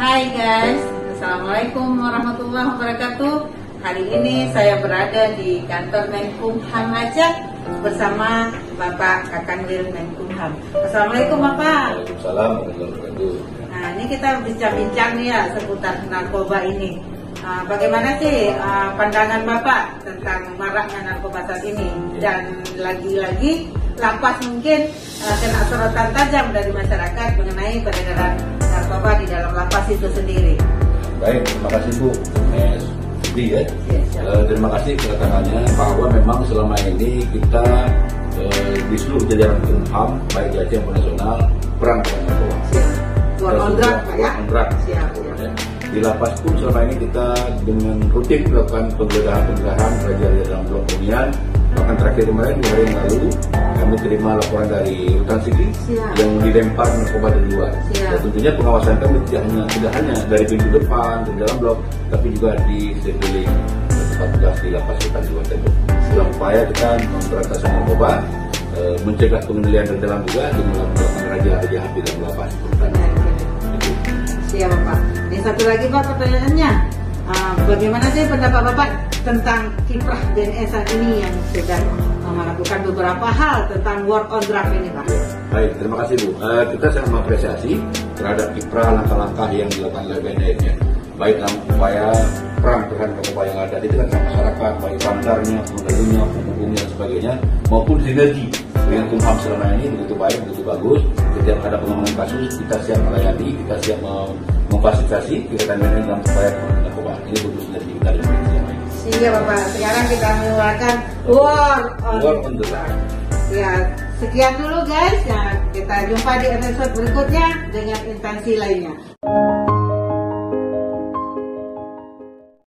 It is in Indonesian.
Hai guys, Assalamualaikum warahmatullahi wabarakatuh. Hari ini saya berada di kantor Menkumham Aceh bersama Bapak Kakanwil Menkumham. Assalamualaikum Bapak. Waalaikumsalam warahmatullahi wabarakatuh. Nah, ini kita bincang-bincang nih ya seputar narkoba ini. Bagaimana sih pandangan Bapak tentang maraknya narkoba saat ini? Dan lagi-lagi lapas mungkin kena sorotan tajam dari masyarakat mengenai peredaran narkoba di dalam lapas itu sendiri. Baik, terima kasih Bu. Ya. Terima kasih kedatangannya, bahwa memang selama ini kita di seluruh jajaran Kumham, baik di Aceh maupun nasional, perang terhadap narkoba. War on drug, ya? Siap. Di lapas pun selama ini kita dengan rutin melakukan penggeledahan razia dalam blok hunian. Bahkan terakhir kemarin 2 hari yang lalu kami terima laporan dari Rutan Siki yang dilempar narkoba dari luar. Dan tentunya pengawasan kami tidak hanya dari pintu depan di dalam blok, tapi juga di sekeliling tempat tugas di lapas Rutan Jiwa Tembok. Dalam upaya kita memberantas narkoba, mencegah pengendalian dari dalam juga dengan melakukan razia di dalam lapas Rutan. Siap Bapak. Ini satu lagi Pak pertanyaannya, bagaimana sih pendapat Bapak tentang kiprah BNN saat ini yang sudah melakukan beberapa hal tentang war on drug ini Pak? Baik, terima kasih Bu. Kita sangat mengapresiasi terhadap kiprah langkah-langkah yang dilakukan oleh BNN ya. Baik dalam upaya perang terhadap narkoba yang ada di tengah masyarakat, baik bandarnya, pengendalinya, penghubungnya dan sebagainya, maupun sinergi dengan Kumham selama ini begitu baik, begitu bagus. Setiap ada pengembangan kasus, kita siap melayani, kita siap memfasilitasi kegiatan BNN dalam upaya penanganan narkoba. Ini butuh sinergi kita dengan BNN yang lain. Siap Bapak. Sekarang kita mengeluarkan war on drug. Ya, sekian dulu guys. Ya, kita jumpa di episode berikutnya dengan instansi lainnya.